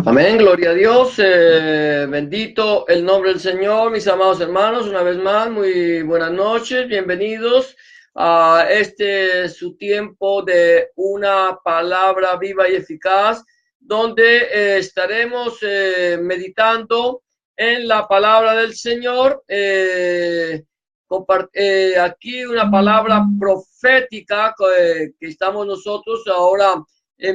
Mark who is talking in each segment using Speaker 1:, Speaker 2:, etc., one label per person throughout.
Speaker 1: Amén, gloria a Dios. Bendito el nombre del Señor, mis amados hermanos. Una vez más, muy buenas noches, bienvenidos a su tiempo de una palabra viva y eficaz, donde estaremos meditando en la palabra del Señor. Aquí una palabra profética que estamos nosotros ahora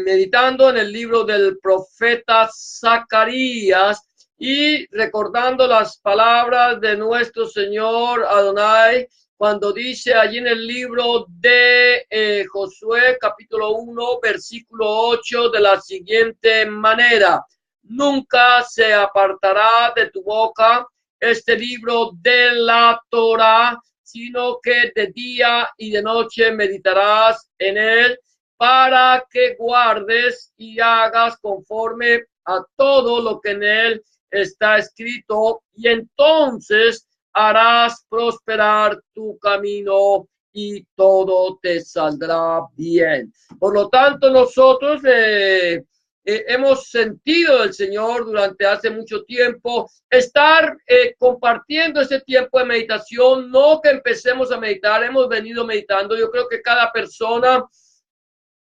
Speaker 1: meditando en el libro del profeta Zacarías y recordando las palabras de nuestro Señor Adonai cuando dice allí en el libro de Josué capítulo 1 versículo 8 de la siguiente manera: nunca se apartará de tu boca este libro de la Torá, sino que de día y de noche meditarás en él, para que guardes y hagas conforme a todo lo que en él está escrito, y entonces harás prosperar tu camino y todo te saldrá bien. Por lo tanto, nosotros hemos sentido del Señor durante hace mucho tiempo estar compartiendo ese tiempo de meditación. No que empecemos a meditar, hemos venido meditando. Yo creo que cada persona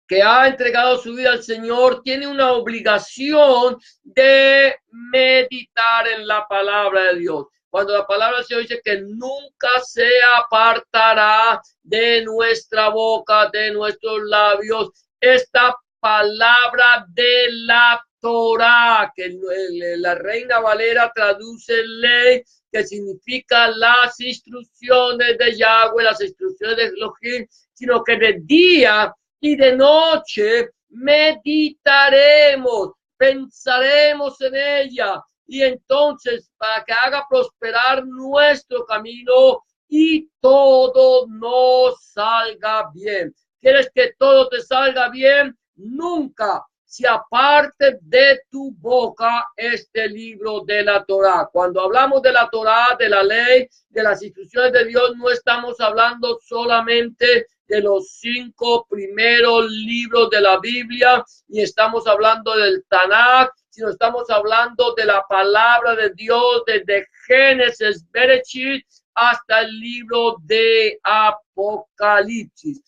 Speaker 1: que ha entregado su vida al Señor tiene una obligación de meditar en la palabra de Dios. Cuando la palabra del Señor dice que nunca se apartará de nuestra boca, de nuestros labios, esta palabra de la Torá, que la Reina Valera traduce ley, que significa las instrucciones de Yahweh, las instrucciones de Elohim, sino que de día y de noche meditaremos, pensaremos en ella, y entonces para que haga prosperar nuestro camino y todo nos salga bien. ¿Quieres que todo te salga bien? Nunca se aparte de tu boca este libro de la Torá. Cuando hablamos de la Torá, de la ley, de las instrucciones de Dios, no estamos hablando solamente de los 5 primeros libros de la Biblia, y estamos hablando del Tanakh, sino estamos hablando de la palabra de Dios desde Génesis, Bereshit, hasta el libro de Apocalipsis.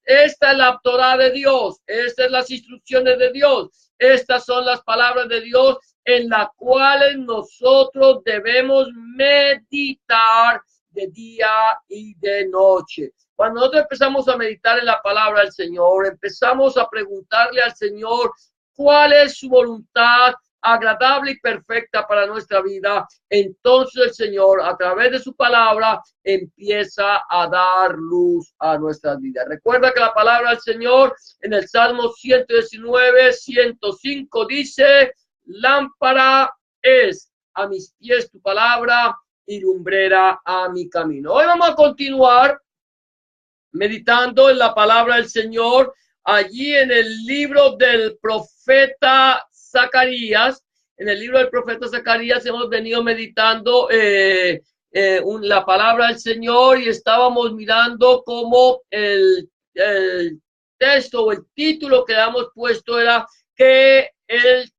Speaker 1: Esta es la Torá de Dios, estas son las instrucciones de Dios, estas son las palabras de Dios en las cuales nosotros debemos meditar de día y de noche. Cuando nosotros empezamos a meditar en la palabra del Señor, empezamos a preguntarle al Señor cuál es su voluntad agradable y perfecta para nuestra vida, entonces el Señor a través de su palabra empieza a dar luz a nuestras vidas. Recuerda que la palabra del Señor en el Salmo 119, 105 dice: lámpara es a mis pies tu palabra y lumbrera a mi camino. Hoy vamos a continuar meditando en la palabra del Señor allí en el libro del profeta Zacarías. En el libro del profeta Zacarías hemos venido meditando la palabra del Señor, y estábamos mirando cómo el texto o el título que habíamos puesto era que el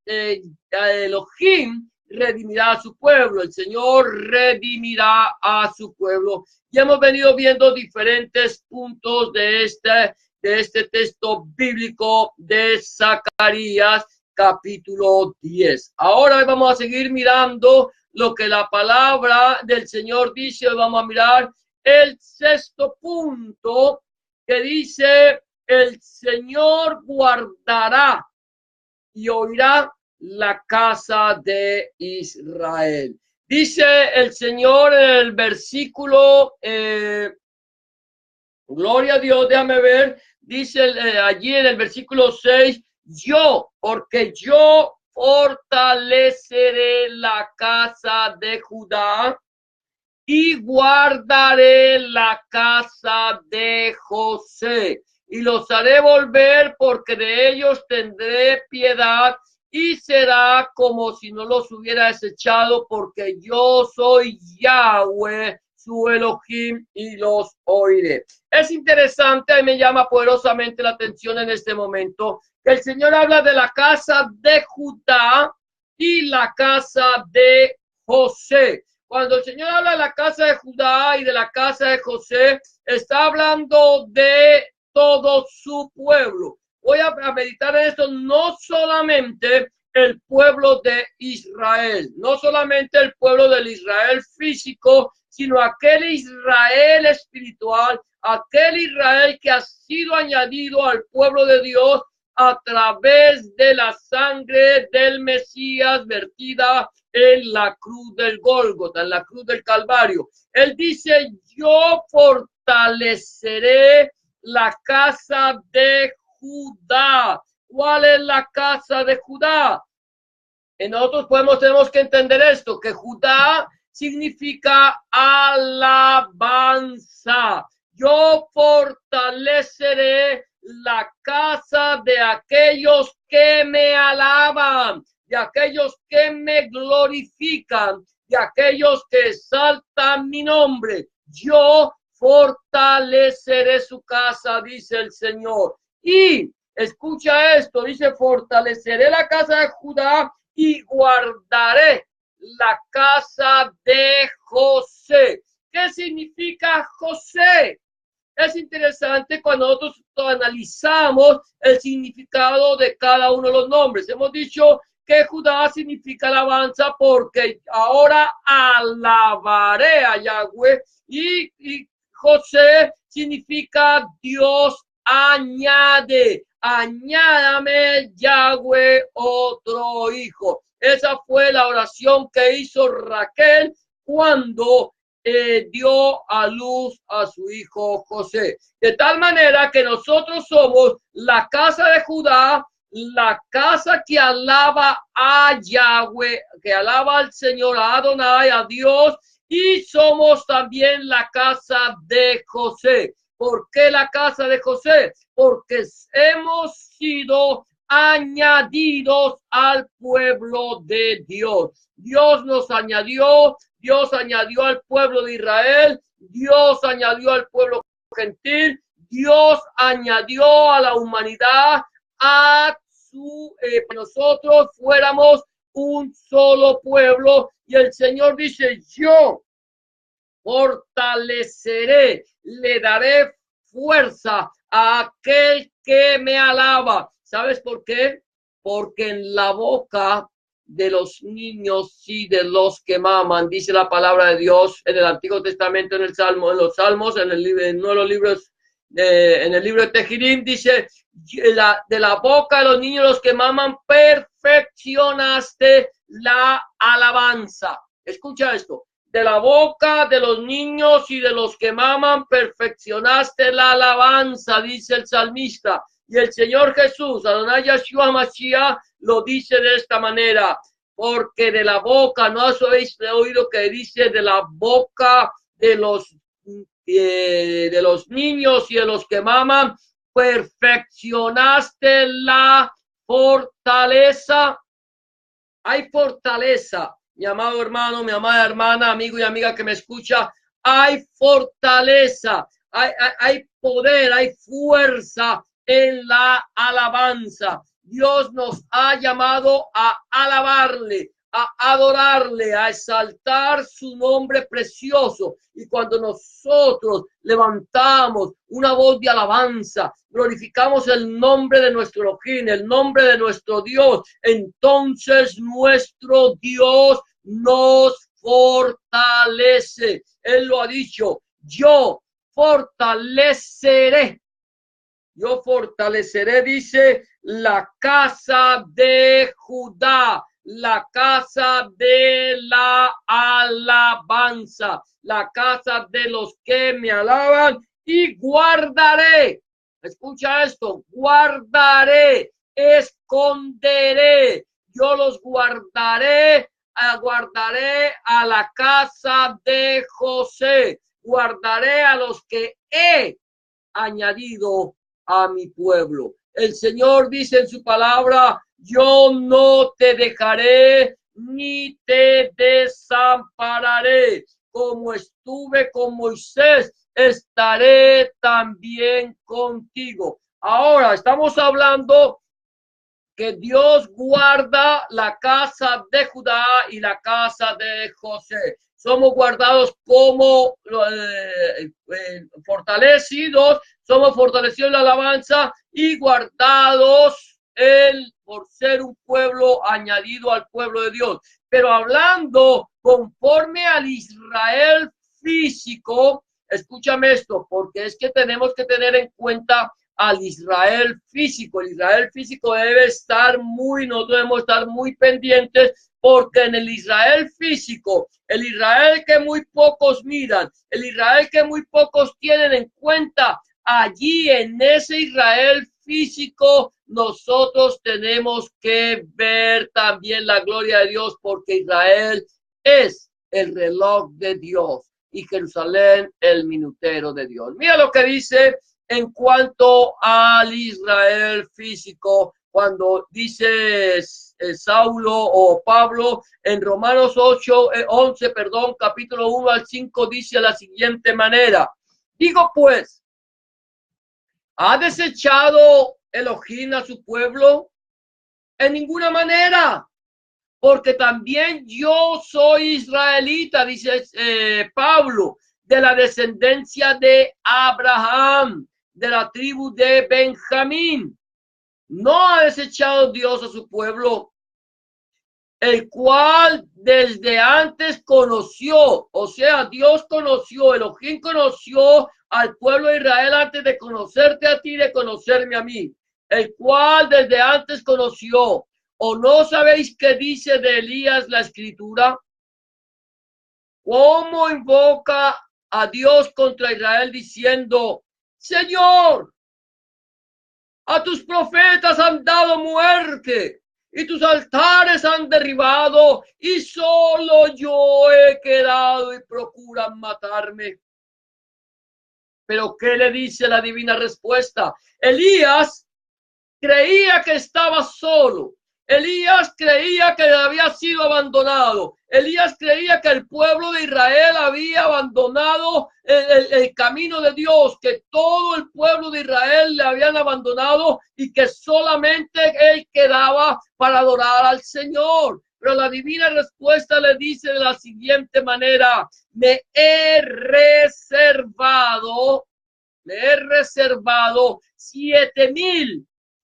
Speaker 1: Elohim redimirá a su pueblo, el Señor redimirá a su pueblo. Y hemos venido viendo diferentes puntos de este texto bíblico de Zacarías capítulo 10. Ahora vamos a seguir mirando lo que la palabra del Señor dice. Hoy vamos a mirar el 6º punto, que dice: el Señor guardará y oirá la casa de Israel. Dice el Señor en el versículo, gloria a Dios, déjame ver, dice allí en el versículo 6, porque yo fortaleceré la casa de Judá y guardaré la casa de José, y los haré volver, porque de ellos tendré piedad, y será como si no los hubiera desechado, porque yo soy Yahweh, su Elohim, y los oiré. Es interesante, y me llama poderosamente la atención en este momento, que el Señor habla de la casa de Judá, y la casa de José. Cuando el Señor habla de la casa de Judá y de la casa de José, está hablando de todo su pueblo. Voy a meditar en esto, no solamente el pueblo de Israel, no solamente el pueblo del Israel físico, sino aquel Israel espiritual, aquel Israel que ha sido añadido al pueblo de Dios a través de la sangre del Mesías vertida en la cruz del Gólgota, en la cruz del Calvario. Él dice, yo fortaleceré la casa de Judá. ¿Cuál es la casa de Judá? Y nosotros tenemos que entender esto, que Judá significa alabanza. Yo fortaleceré la casa de aquellos que me alaban, de aquellos que me glorifican, de aquellos que exaltan mi nombre. Yo fortaleceré su casa, dice el Señor. Y escucha esto, dice, fortaleceré la casa de Judá y guardaré la casa de José. ¿Qué significa José? Es interesante cuando nosotros analizamos el significado de cada uno de los nombres. Hemos dicho que Judá significa alabanza porque ahora alabaré a Yahweh, y José significa Dios añade. Añádame, Yahweh, otro hijo. Esa fue la oración que hizo Raquel cuando dio a luz a su hijo José. De tal manera que nosotros somos la casa de Judá, la casa que alaba a Yahweh, que alaba al Señor, a Adonai, a Dios, y somos también la casa de José. ¿Por qué la casa de José? Porque hemos sido añadidos al pueblo de Dios. Dios nos añadió, Dios añadió al pueblo de Israel, Dios añadió al pueblo gentil, Dios añadió a la humanidad a nosotros fuéramos un solo pueblo, y el Señor dice, yo fortaleceré, le daré fuerza a aquel que me alaba. ¿Sabes por qué? Porque en la boca de los niños y de los que maman, dice la palabra de Dios en el Antiguo Testamento, en el Salmo, en los Salmos, en uno de los libros, en el libro de Tehirim, dice, de la boca de los niños, los que maman, perfeccionaste la alabanza. Escucha esto. De la boca de los niños y de los que maman, perfeccionaste la alabanza, dice el salmista. Y el Señor Jesús, Adonai Yeshua Mashiach, lo dice de esta manera, porque de la boca, ¿no habéis oído que dice de la boca de los niños y de los que maman, perfeccionaste la fortaleza? Hay fortaleza, mi amado hermano, mi amada hermana, amigo y amiga que me escucha, hay fortaleza, hay poder, hay fuerza en la alabanza. Dios nos ha llamado a alabarle, a adorarle, a exaltar su nombre precioso. Y cuando nosotros levantamos una voz de alabanza, glorificamos el nombre de nuestro Elohim, el nombre de nuestro Dios, entonces nuestro Dios nos fortalece. Él lo ha dicho, yo fortaleceré, dice, la casa de Judá, la casa de la alabanza, la casa de los que me alaban, y guardaré. Escucha esto, guardaré, esconderé, yo los guardaré a la casa de José, guardaré a los que he añadido a mi pueblo. El Señor dice en su palabra, yo no te dejaré ni te desampararé. Como estuve con Moisés, estaré también contigo. Ahora estamos hablando que Dios guarda la casa de Judá y la casa de José. Somos guardados como fortalecidos, somos fortalecidos en la alabanza y guardados por ser un pueblo añadido al pueblo de Dios. Pero hablando conforme al Israel físico, escúchame esto, porque es que tenemos que tener en cuenta al Israel físico. El Israel físico debe estar no debemos estar muy pendientes, porque en el Israel físico, el Israel que muy pocos miran, el Israel que muy pocos tienen en cuenta, allí en ese Israel físico nosotros tenemos que ver también la gloria de Dios, porque Israel es el reloj de Dios y Jerusalén el minutero de Dios. Mira lo que dice en cuanto al Israel físico, cuando dice Saulo o Pablo en Romanos 11, capítulo 1 al 5, dice de la siguiente manera: digo pues, ¿ha desechado Elohim a su pueblo? En ninguna manera, porque también yo soy israelita, dice Pablo, de la descendencia de Abraham, de la tribu de Benjamín. No ha desechado Dios a su pueblo, el cual desde antes conoció. O sea, Dios conoció, Elohim conoció al pueblo de Israel antes de conocerte a ti, de conocerme a mí, el cual desde antes conoció. ¿O no sabéis qué dice de Elías la escritura? ¿Cómo invoca a Dios contra Israel diciendo: Señor, a tus profetas han dado muerte y tus altares han derribado, y solo yo he quedado y procuran matarme? Pero ¿qué le dice la divina respuesta? Elías creía que estaba solo. Elías creía que había sido abandonado. Elías creía que el pueblo de Israel había abandonado el camino de Dios, que todo el pueblo de Israel le habían abandonado y que solamente él quedaba para adorar al Señor. Pero la divina respuesta le dice de la siguiente manera: me he reservado 7,000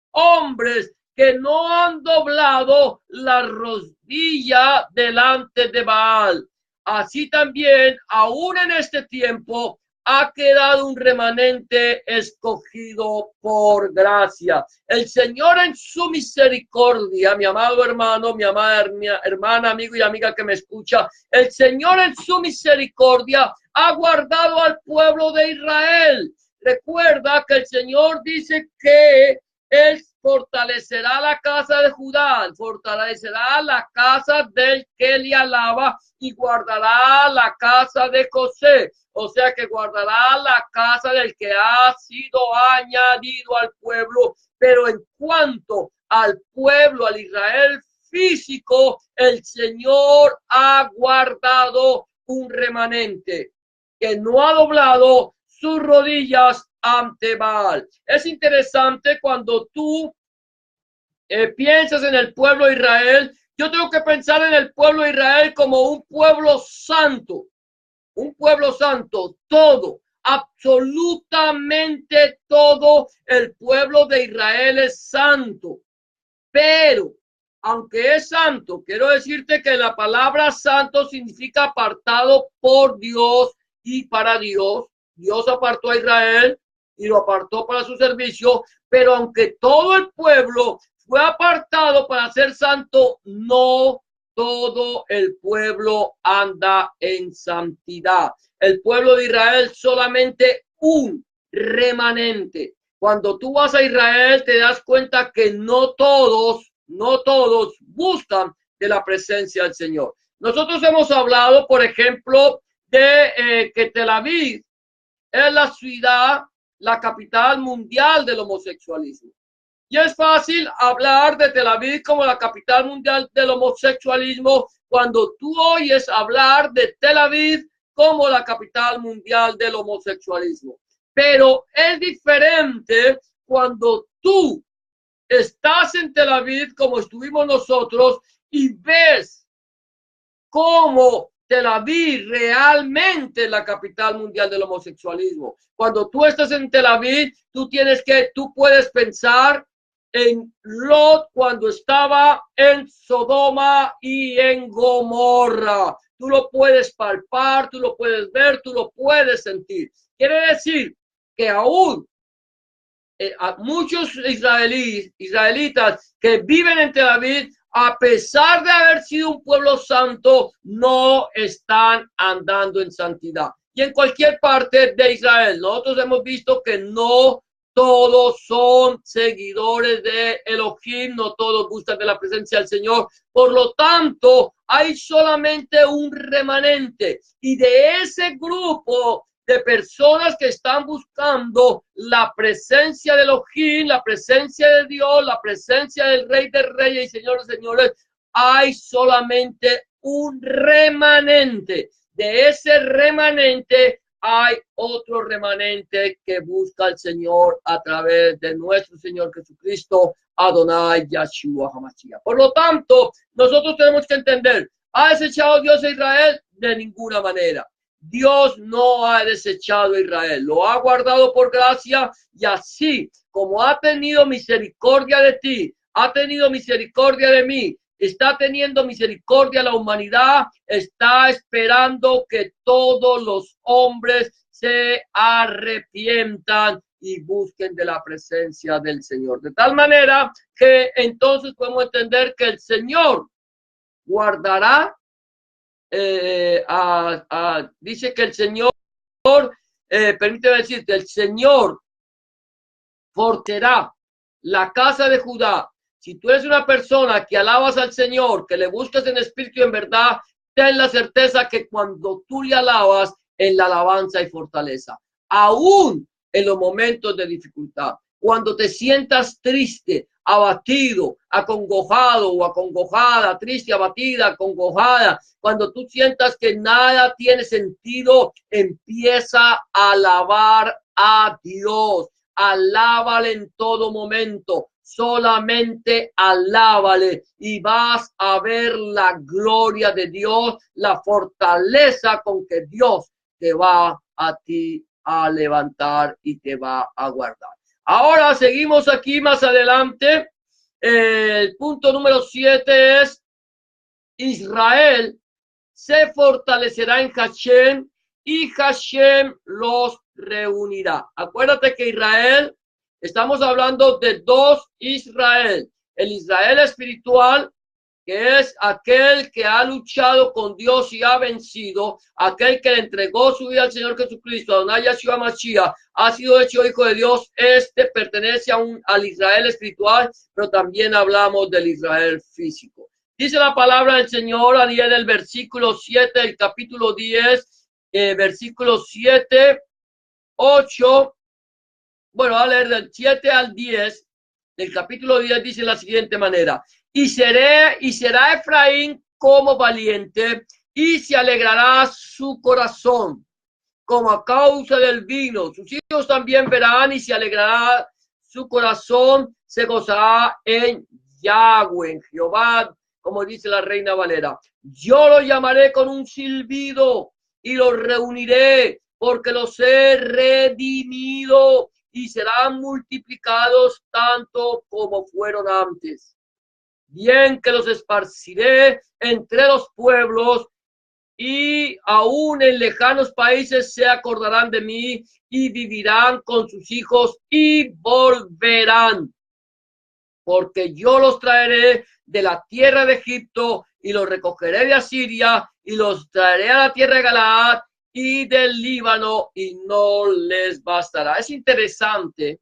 Speaker 1: hombres que no han doblado la rodilla delante de Baal. Así también, aún en este tiempo, ha quedado un remanente escogido por gracia. El Señor en su misericordia, mi amado hermano, mi amada hermana, amigo y amiga que me escucha, el Señor en su misericordia ha guardado al pueblo de Israel. Recuerda que el Señor dice que Él fortalecerá la casa de Judá, fortalecerá la casa del que le alaba y guardará la casa de José. O sea que guardará la casa del que ha sido añadido al pueblo. Pero en cuanto al pueblo, al Israel físico, el Señor ha guardado un remanente que no ha doblado sus rodillas ante Baal. Es interesante cuando tú piensas en el pueblo de Israel. Yo tengo que pensar en el pueblo de Israel como un pueblo santo, todo, absolutamente todo el pueblo de Israel es santo. Pero, aunque es santo, quiero decirte que la palabra santo significa apartado por Dios y para Dios. Dios apartó a Israel y lo apartó para su servicio, pero aunque todo el pueblo fue apartado para ser santo, no todo el pueblo anda en santidad. El pueblo de Israel solamente un remanente. Cuando tú vas a Israel te das cuenta que no todos buscan de la presencia del Señor. Nosotros hemos hablado, por ejemplo, de que Tel Aviv es la ciudad, la capital mundial del homosexualismo. Y es fácil hablar de Tel Aviv como la capital mundial del homosexualismo cuando tú oyes hablar de Tel Aviv como la capital mundial del homosexualismo. Pero es diferente cuando tú estás en Tel Aviv como estuvimos nosotros y ves cómo Tel Aviv realmente es la capital mundial del homosexualismo. Cuando tú estás en Tel Aviv, tú puedes pensar en Lot cuando estaba en Sodoma y en Gomorra. Tú lo puedes palpar, tú lo puedes ver, tú lo puedes sentir. Quiere decir que aún a muchos israelitas que viven en Tel Aviv, a pesar de haber sido un pueblo santo, no están andando en santidad. Y en cualquier parte de Israel, nosotros hemos visto que no todos son seguidores de Elohim, no todos gustan de la presencia del Señor. Por lo tanto, hay solamente un remanente. Y de ese grupo de personas que están buscando la presencia de Elohim, la presencia de Dios, la presencia del Rey de Reyes y Señor de Señores, hay solamente un remanente. De ese remanente hay otro remanente que busca al Señor a través de nuestro Señor Jesucristo, Adonai Yahshua HaMashiach. Por lo tanto, nosotros tenemos que entender, ¿ha desechado Dios a Israel? De ninguna manera. Dios no ha desechado a Israel, lo ha guardado por gracia y así como ha tenido misericordia de ti, ha tenido misericordia de mí, está teniendo misericordia de la humanidad, está esperando que todos los hombres se arrepientan y busquen de la presencia del Señor. De tal manera que entonces podemos entender que el Señor guardará. Dice que el Señor, permíteme decirte, el Señor forjará la casa de Judá. Si tú eres una persona que alabas al Señor, que le buscas en espíritu y en verdad, ten la certeza que cuando tú le alabas, en la alabanza hay fortaleza. Aún en los momentos de dificultad, cuando te sientas triste, abatido, acongojado o acongojada, triste, abatida, acongojada, cuando tú sientas que nada tiene sentido, empieza a alabar a Dios. Alábale en todo momento, solamente alábale y vas a ver la gloria de Dios, la fortaleza con que Dios te va a ti a levantar y te va a guardar. Ahora seguimos aquí más adelante. El punto número 7 es: Israel se fortalecerá en Hashem y Hashem los reunirá. Acuérdate que Israel, estamos hablando de dos Israel. El Israel espiritual, que es aquel que ha luchado con Dios y ha vencido, aquel que le entregó su vida al Señor Jesucristo, Adonai Yahshua Mashiach, ha sido hecho hijo de Dios. Este pertenece al Israel espiritual, pero también hablamos del Israel físico. Dice la palabra del Señor a 10 del versículo 7 del capítulo 10, versículo 7, 8, bueno, a leer del 7 al 10 del capítulo 10, dice de la siguiente manera: y será Efraín como valiente, y se alegrará su corazón como a causa del vino. Sus hijos también verán y se alegrará su corazón, se gozará en Yahweh, en Jehová, como dice la Reina Valera. Yo los llamaré con un silbido y los reuniré, porque los he redimido y serán multiplicados tanto como fueron antes. Bien que los esparciré entre los pueblos, y aún en lejanos países se acordarán de mí y vivirán con sus hijos y volverán. Porque yo los traeré de la tierra de Egipto y los recogeré de Asiria y los traeré a la tierra de Galaad y del Líbano y no les bastará. Es interesante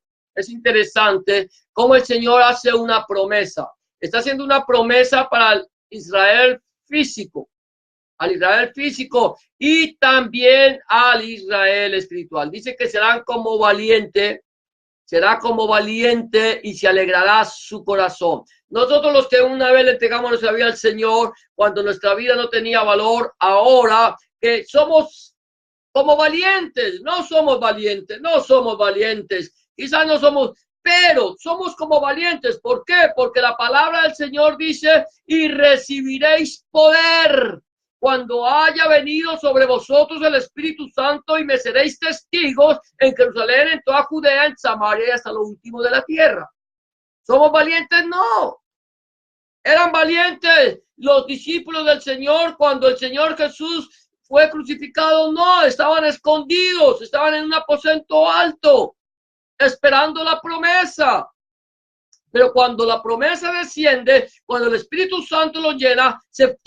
Speaker 1: cómo el Señor hace una promesa. Está haciendo una promesa para el Israel físico, al Israel físico y también al Israel espiritual. Dice que será como valiente y se alegrará su corazón. Nosotros los que una vez le entregamos nuestra vida al Señor, cuando nuestra vida no tenía valor, ahora que somos como valientes, no somos valientes, quizás no somos pero somos como valientes. ¿Por qué? Porque la palabra del Señor dice, y recibiréis poder cuando haya venido sobre vosotros el Espíritu Santo, y me seréis testigos en Jerusalén, en toda Judea, en Samaria y hasta lo último de la tierra. ¿Somos valientes? No. Eran valientes los discípulos del Señor cuando el Señor Jesús fue crucificado. No, estaban escondidos, estaban en un aposento alto, esperando la promesa. Pero cuando la promesa desciende, cuando el Espíritu Santo los llena, se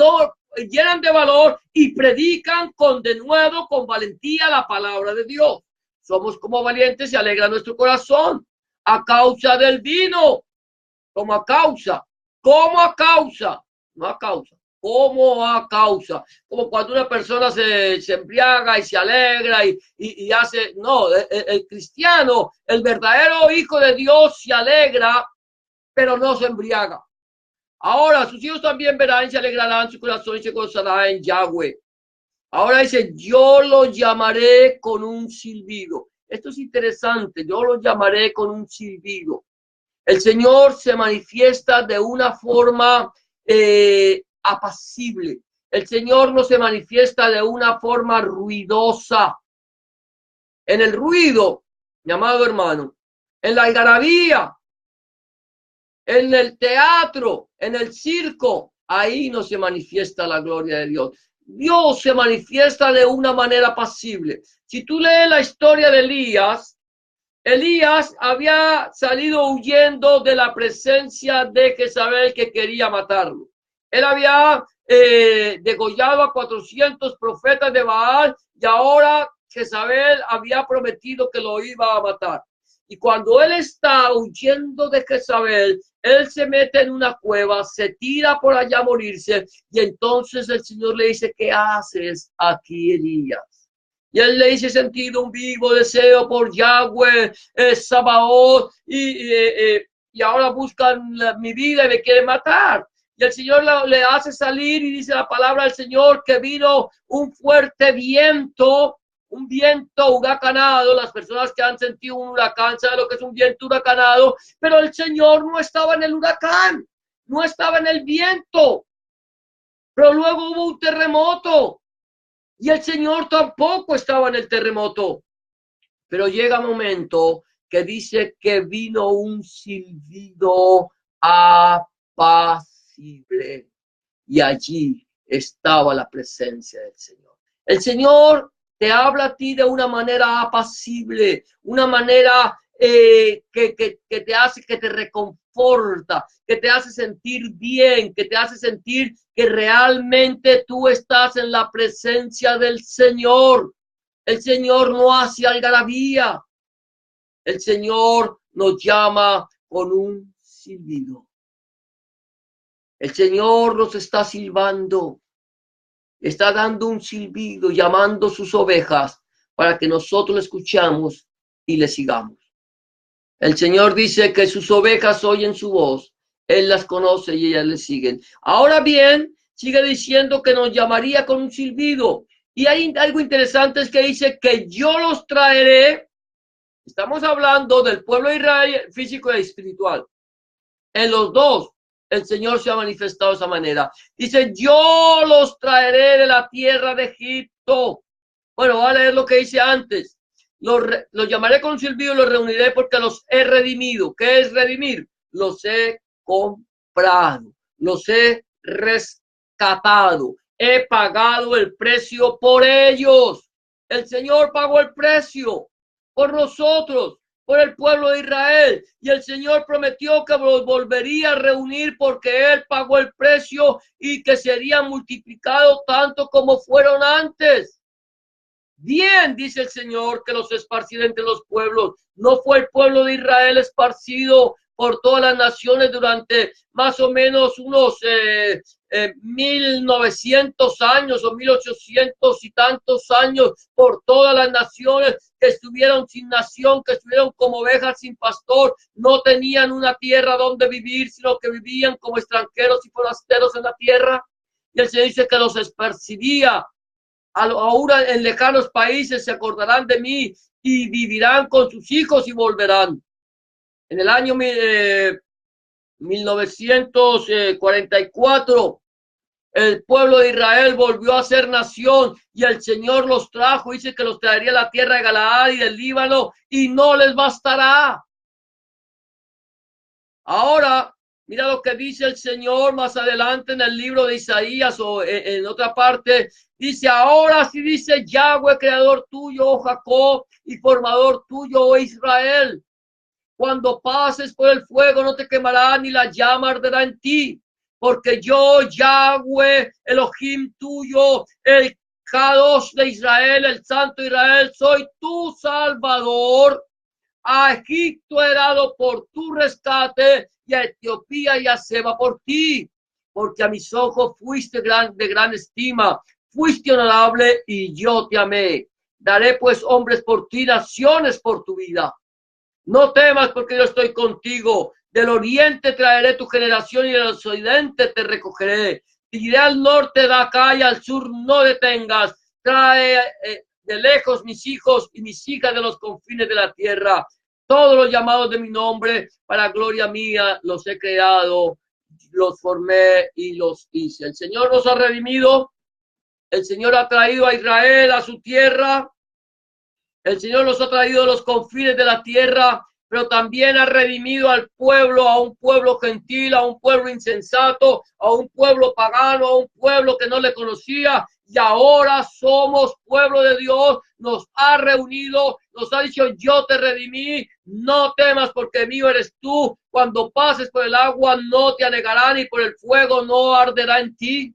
Speaker 1: llenan de valor y predican con denuedo, con valentía la palabra de Dios. Somos como valientes y alegra nuestro corazón a causa del vino, como a causa, no a causa, como a causa, como cuando una persona se embriaga y se alegra y hace, no, el cristiano, el verdadero hijo de Dios se alegra, pero no se embriaga. Ahora sus hijos también verán y se alegrarán su corazón y se gozará en Yahweh. Ahora dice, yo lo llamaré con un silbido. Esto es interesante, yo lo llamaré con un silbido. El Señor se manifiesta de una forma apacible. El Señor no se manifiesta de una forma ruidosa. En el ruido, mi amado hermano, en la algarabía, en el teatro, en el circo, ahí no se manifiesta la gloria de Dios. Dios se manifiesta de una manera apacible. Si tú lees la historia de Elías había salido huyendo de la presencia de Jezabel, que quería matarlo. Él había degollado a 400 profetas de Baal y ahora Jezabel había prometido que lo iba a matar. Y cuando él está huyendo de Jezabel, él se mete en una cueva, se tira por allá a morirse, y entonces el Señor le dice, ¿qué haces aquí, Elías? Y él le dice, sentido un vivo deseo por Yahweh, Sabaoth, y ahora buscan mi vida y me quieren matar. Y el Señor le hace salir y dice la palabra del Señor que vino un fuerte viento, un viento huracanado. Las personas que han sentido un huracán saben lo que es un viento huracanado, pero el Señor no estaba en el huracán, no estaba en el viento. Pero luego hubo un terremoto y el Señor tampoco estaba en el terremoto. Pero llega un momento que dice que vino un silbido apacible y allí estaba la presencia del Señor. El Señor te habla a ti de una manera apacible, una manera que te hace, que te reconforta, que te hace sentir bien, que te hace sentir que realmente tú estás en la presencia del Señor. El Señor no hace algarabía. El Señor nos llama con un silbido. El Señor nos está silbando. Está dando un silbido, llamando sus ovejas para que nosotros le escuchamos y le sigamos. El Señor dice que sus ovejas oyen su voz. Él las conoce y ellas le siguen. Ahora bien, sigue diciendo que nos llamaría con un silbido. Y hay algo interesante, es que dice que yo los traeré. Estamos hablando del pueblo de Israel físico y espiritual. En los dos, el Señor se ha manifestado de esa manera. Dice, yo los traeré de la tierra de Egipto. Bueno, voy a leer lo que dice antes. Los llamaré con un silbido y los reuniré porque los he redimido. ¿Qué es redimir? Los he comprado, los he rescatado. He pagado el precio por ellos. El Señor pagó el precio por nosotros, por el pueblo de Israel. Y el Señor prometió que los volvería a reunir porque Él pagó el precio y que serían multiplicados tanto como fueron antes. Bien, dice el Señor, que los esparciré entre los pueblos. No fue el pueblo de Israel esparcido por todas las naciones durante más o menos unos 1900 años o 1800 y tantos años, por todas las naciones que estuvieron sin nación, que estuvieron como ovejas sin pastor, no tenían una tierra donde vivir, sino que vivían como extranjeros y forasteros en la tierra. Y el Señor dice que los esparciría. Ahora en lejanos países se acordarán de mí y vivirán con sus hijos y volverán. En el año 1944, el pueblo de Israel volvió a ser nación y el Señor los trajo, dice que los traería a la tierra de Galaad y del Líbano y no les bastará. Ahora, mira lo que dice el Señor más adelante en el libro de Isaías o en otra parte. Dice, ahora sí dice Yahweh, creador tuyo, oh Jacob, y formador tuyo, oh Israel. Cuando pases por el fuego no te quemará ni la llama arderá en ti, porque yo, Yahweh, Elohim tuyo, el Kadosh de Israel, el Santo Israel, soy tu Salvador. A Egipto he dado por tu rescate y a Etiopía y a Seba por ti, porque a mis ojos fuiste de gran estima, fuiste honorable y yo te amé. Daré pues hombres por ti, naciones por tu vida. No temas porque yo estoy contigo. Del oriente traeré tu generación y del occidente te recogeré. Te iré al norte de acá y al sur no detengas. Trae de lejos mis hijos y mis hijas de los confines de la tierra. Todos los llamados de mi nombre, para gloria mía, los he creado, los formé y los hice. El Señor nos ha redimido. El Señor ha traído a Israel a su tierra. El Señor los ha traído a los confines de la tierra, pero también ha redimido al pueblo, a un pueblo gentil, a un pueblo insensato, a un pueblo pagano, a un pueblo que no le conocía. Y ahora somos pueblo de Dios, nos ha reunido, nos ha dicho, yo te redimí, no temas porque mío eres tú. Cuando pases por el agua no te anegarán y por el fuego no arderá en ti.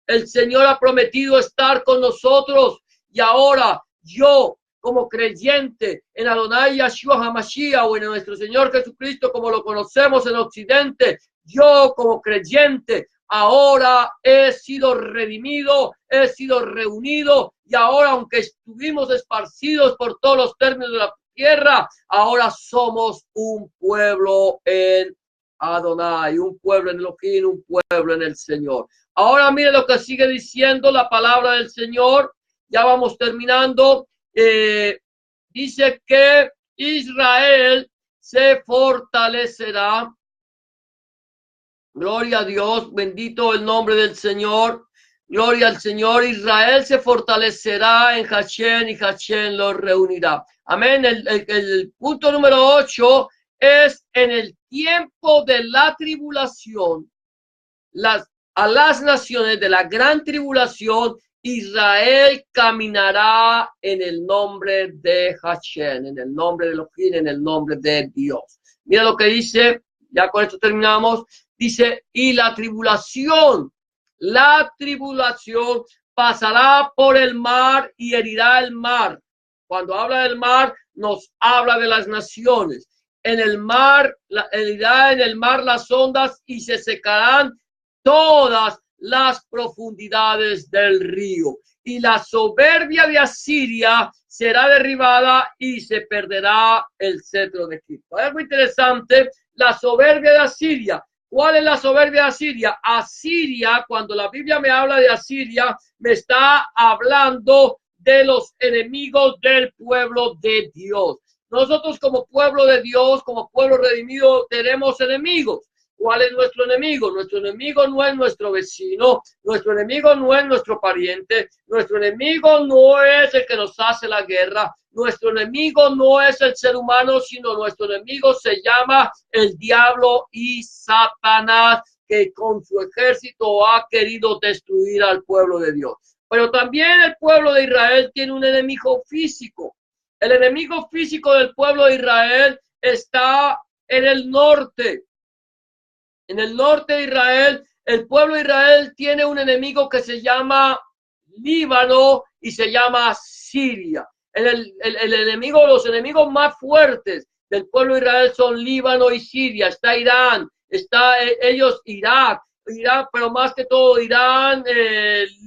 Speaker 1: El Señor ha prometido estar con nosotros y ahora yo, como creyente en Adonai Yahshua HaMashiach o en nuestro Señor Jesucristo como lo conocemos en Occidente, yo como creyente ahora he sido redimido, he sido reunido y ahora aunque estuvimos esparcidos por todos los términos de la tierra, ahora somos un pueblo en Adonai, un pueblo en Elohim, un pueblo en el Señor. Ahora mire lo que sigue diciendo la palabra del Señor. Ya vamos terminando. Dice que Israel se fortalecerá. Gloria a Dios, bendito el nombre del Señor. Gloria al Señor. Israel se fortalecerá en Hashem y Hashem los reunirá. Amén. El punto número 8 es en el tiempo de la tribulación. A las naciones de la gran tribulación, Israel caminará en el nombre de Hashem, en el nombre de Elohim, en el nombre de Dios. Mira lo que dice, ya con esto terminamos, dice, y la tribulación pasará por el mar y herirá el mar. Cuando habla del mar, nos habla de las naciones. En el mar, herirá en el mar las ondas y se secarán todas las profundidades del río. Y la soberbia de Asiria será derribada y se perderá el cetro de Egipto. Es muy interesante la soberbia de Asiria. ¿Cuál es la soberbia de Asiria? Asiria, cuando la Biblia me habla de Asiria, me está hablando de los enemigos del pueblo de Dios. Nosotros como pueblo de Dios, como pueblo redimido, tenemos enemigos. ¿Cuál es nuestro enemigo? Nuestro enemigo no es nuestro vecino, nuestro enemigo no es nuestro pariente, nuestro enemigo no es el que nos hace la guerra, nuestro enemigo no es el ser humano, sino nuestro enemigo se llama el diablo y Satanás, que con su ejército ha querido destruir al pueblo de Dios. Pero también el pueblo de Israel tiene un enemigo físico. El enemigo físico del pueblo de Israel está en el norte. En el norte de Israel, el pueblo de Israel tiene un enemigo que se llama Líbano y se llama Siria. Los enemigos más fuertes del pueblo de Israel son Líbano y Siria. Está Irán, está Irak, pero más que todo Irán,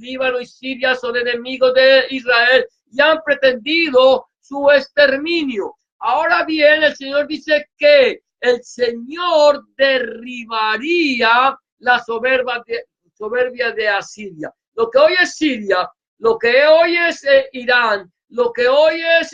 Speaker 1: Líbano y Siria son enemigos de Israel y han pretendido su exterminio. Ahora bien, el Señor dice que el Señor derribaría la soberbia de Asiria. Lo que hoy es Siria, lo que hoy es Irán, lo que hoy es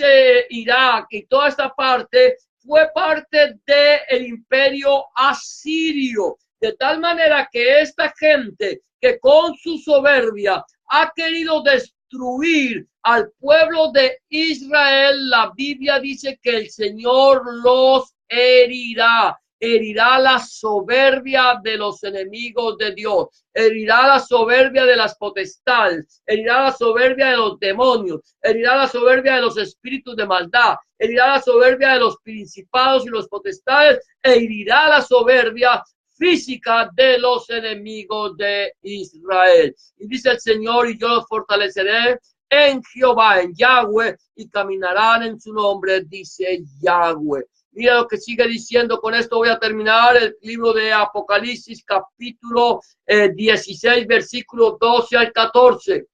Speaker 1: Irak y toda esta parte fue parte del imperio asirio. De tal manera que esta gente que con su soberbia ha querido destruir al pueblo de Israel, la Biblia dice que el Señor los herirá. Herirá la soberbia de los enemigos de Dios, herirá la soberbia de las potestades, herirá la soberbia de los demonios, herirá la soberbia de los espíritus de maldad, herirá la soberbia de los principados y los potestades, e herirá la soberbia física de los enemigos de Israel. Y dice el Señor, y yo los fortaleceré en Jehová, en Yahweh, y caminarán en su nombre, dice Yahweh. Mira lo que sigue diciendo. Con esto voy a terminar el libro de Apocalipsis, capítulo 16, versículo 12 al 14.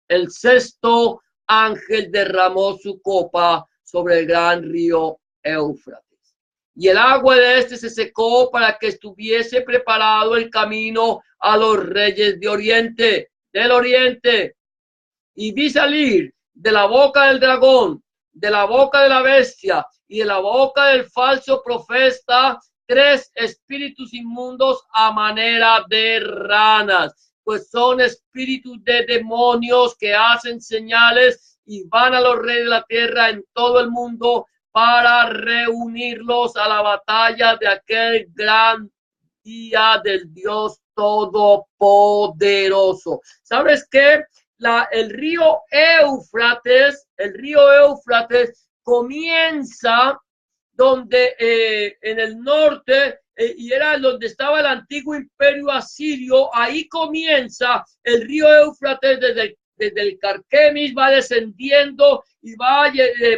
Speaker 1: El sexto ángel derramó su copa sobre el gran río Éufrates, y el agua de este se secó para que estuviese preparado el camino a los reyes de Oriente, del Oriente. Y vi salir de la boca del dragón, de la boca de la bestia y de la boca del falso profeta 3 espíritus inmundos a manera de ranas, pues son espíritus de demonios que hacen señales y van a los reyes de la tierra en todo el mundo para reunirlos a la batalla de aquel gran día del Dios Todopoderoso. ¿Sabes qué? El río Éufrates comienza donde en el norte y era donde estaba el antiguo imperio asirio. Ahí comienza el río Éufrates desde el Carquemis, va descendiendo y va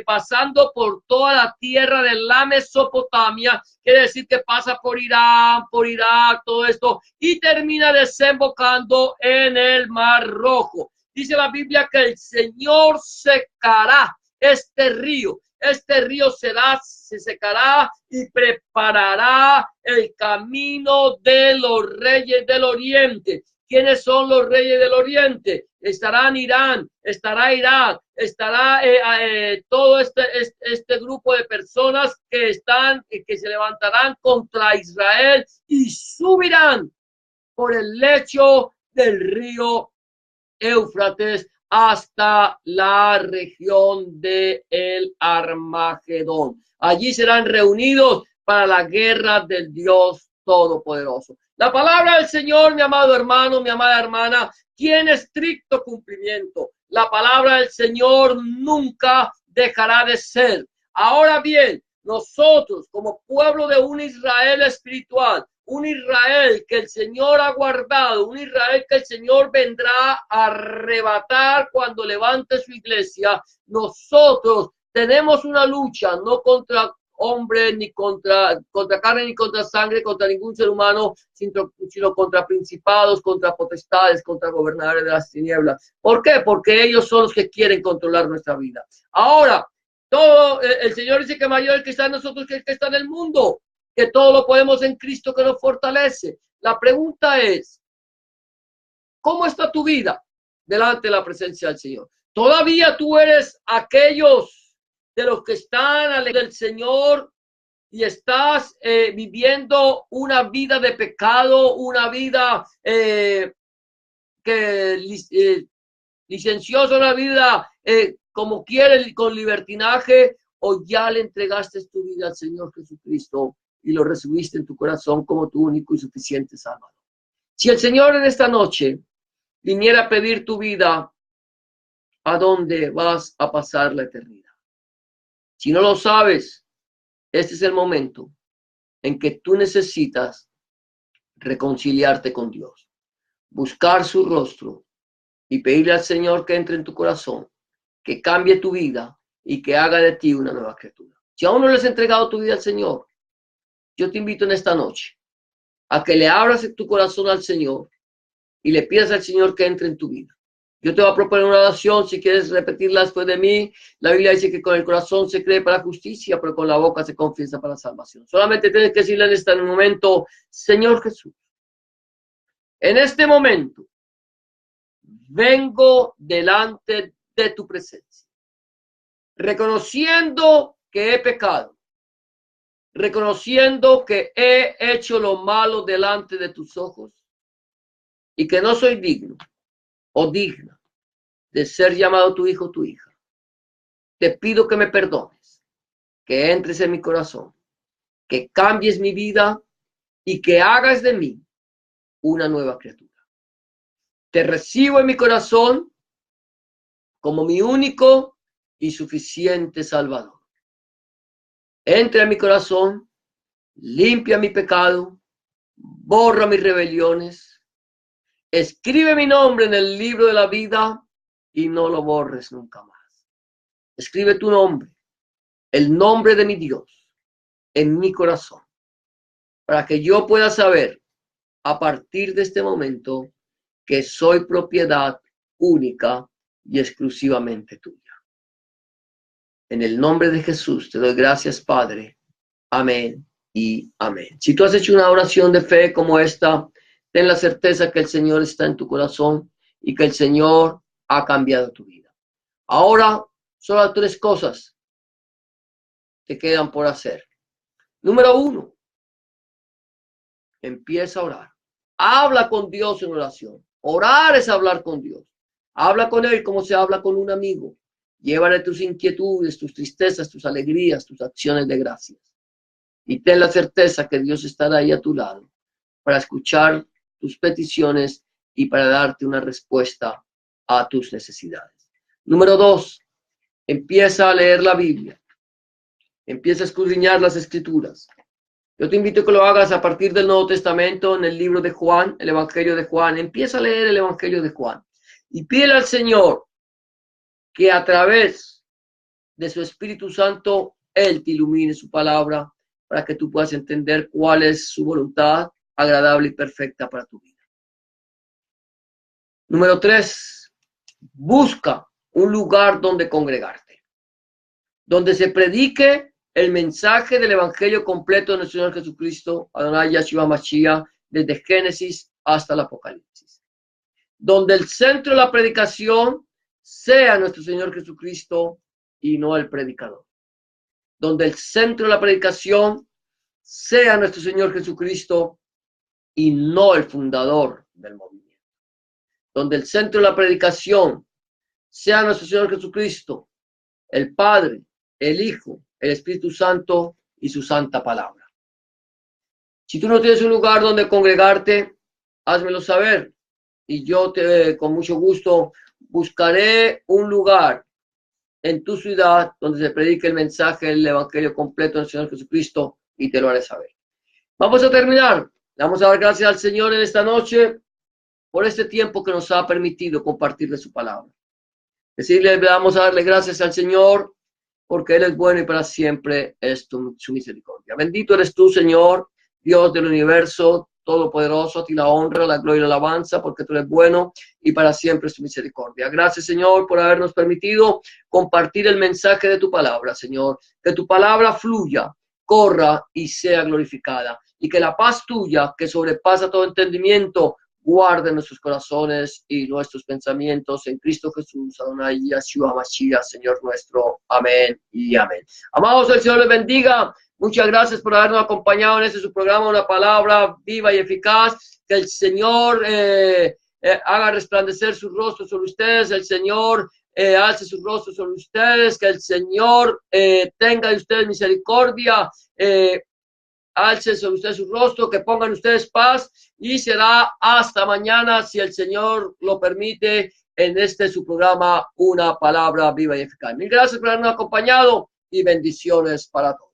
Speaker 1: pasando por toda la tierra de la Mesopotamia, quiere decir que pasa por Irán, por Irak, todo esto, y termina desembocando en el Mar Rojo. Dice la Biblia que el Señor secará este río se secará y preparará el camino de los reyes del Oriente. ¿Quiénes son los reyes del Oriente? Estarán Irán, estará Irak, estará todo este grupo de personas que se levantarán contra Israel y subirán por el lecho del río Éufrates hasta la región de el Armagedón. Allí serán reunidos para la guerra del Dios Todopoderoso. La palabra del Señor, mi amado hermano, mi amada hermana, tiene estricto cumplimiento. La palabra del Señor nunca dejará de ser. Ahora bien, nosotros como pueblo de un Israel espiritual, un Israel que el Señor ha guardado, un Israel que el Señor vendrá a arrebatar cuando levante su iglesia, nosotros tenemos una lucha, no contra hombre, ni contra carne, ni contra sangre, contra ningún ser humano, sino contra principados, contra potestades, contra gobernadores de las tinieblas. ¿Por qué? Porque ellos son los que quieren controlar nuestra vida. Ahora, el Señor dice que mayor el que está en nosotros que el que está en el mundo, que todo lo podemos en Cristo que nos fortalece. La pregunta es, ¿cómo está tu vida delante de la presencia del Señor? ¿Todavía tú eres aquellos de los que están al del Señor y estás viviendo una vida de pecado, una vida licenciosa, una vida como quiere, con libertinaje, o ya le entregaste tu vida al Señor Jesucristo y lo recibiste en tu corazón como tu único y suficiente Salvador? Si el Señor en esta noche viniera a pedir tu vida, ¿a dónde vas a pasar la eternidad? Si no lo sabes, este es el momento en que tú necesitas reconciliarte con Dios, buscar su rostro y pedirle al Señor que entre en tu corazón, que cambie tu vida y que haga de ti una nueva criatura. Si aún no le has entregado tu vida al Señor, yo te invito en esta noche a que le abras tu corazón al Señor y le pidas al Señor que entre en tu vida. Yo te voy a proponer una oración, si quieres repetirla después de mí. La Biblia dice que con el corazón se cree para justicia, pero con la boca se confiesa para salvación. Solamente tienes que decirle en este momento: Señor Jesús, en este momento vengo delante de tu presencia, reconociendo que he pecado, reconociendo que he hecho lo malo delante de tus ojos y que no soy digno o digna de ser llamado tu hijo o tu hija. Te pido que me perdones, que entres en mi corazón, que cambies mi vida y que hagas de mí una nueva criatura. Te recibo en mi corazón como mi único y suficiente Salvador. Entra en mi corazón, limpia mi pecado, borra mis rebeliones, escribe mi nombre en el libro de la vida y no lo borres nunca más. Escribe tu nombre, el nombre de mi Dios, en mi corazón, para que yo pueda saber a partir de este momento que soy propiedad única y exclusivamente tuya. En el nombre de Jesús te doy gracias, Padre. Amén y amén. Si tú has hecho una oración de fe como esta, ten la certeza que el Señor está en tu corazón y que el Señor ha cambiado tu vida. Ahora, solo 3 cosas te quedan por hacer. Número 1, empieza a orar. Habla con Dios en oración. Orar es hablar con Dios. Habla con Él como se habla con un amigo. Llévale tus inquietudes, tus tristezas, tus alegrías, tus acciones de gracias. Y ten la certeza que Dios estará ahí a tu lado para escuchar tus peticiones y para darte una respuesta a tus necesidades. Número 2, empieza a leer la Biblia. Empieza a escudriñar las Escrituras. Yo te invito a que lo hagas a partir del Nuevo Testamento, en el libro de Juan, el Evangelio de Juan. Empieza a leer el Evangelio de Juan y pídele al Señor que a través de su Espíritu Santo, Él te ilumine su palabra para que tú puedas entender cuál es su voluntad agradable y perfecta para tu vida. Número 3, busca un lugar donde congregarte, donde se predique el mensaje del Evangelio completo de nuestro Señor Jesucristo, Adonai Yahshua Mashiach, desde Génesis hasta el Apocalipsis. Donde el centro de la predicación sea nuestro Señor Jesucristo y no el predicador. Donde el centro de la predicación sea nuestro Señor Jesucristo y no el fundador del movimiento. Donde el centro de la predicación sea nuestro Señor Jesucristo, el Padre, el Hijo, el Espíritu Santo y su santa palabra. Si tú no tienes un lugar donde congregarte, házmelo saber y yo con mucho gusto buscaré un lugar en tu ciudad donde se predique el mensaje del Evangelio completo del Señor Jesucristo y te lo haré saber. Vamos a terminar. Vamos a dar gracias al Señor en esta noche por este tiempo que nos ha permitido compartirle su palabra. Vamos a darle gracias al Señor porque Él es bueno y para siempre es su misericordia. Bendito eres tú, Señor, Dios del universo, todopoderoso, a ti la honra, la gloria y la alabanza, porque tú eres bueno y para siempre es tu misericordia. Gracias, Señor, por habernos permitido compartir el mensaje de tu palabra, Señor. Que tu palabra fluya, corra y sea glorificada. Y que la paz tuya, que sobrepasa todo entendimiento, guarde nuestros corazones y nuestros pensamientos en Cristo Jesús, Adonai Yahshua Mashiach, Señor nuestro. Amén y amén. Amados, el Señor les bendiga. Muchas gracias por habernos acompañado en este su programa, una palabra viva y eficaz. Que el Señor haga resplandecer su rostro sobre ustedes. El Señor alce su rostro sobre ustedes. Que el Señor tenga de ustedes misericordia. Alce sobre ustedes su rostro, que pongan ustedes paz y será hasta mañana, si el Señor lo permite, en este su programa, una palabra viva y eficaz. Mil gracias por habernos acompañado y bendiciones para todos.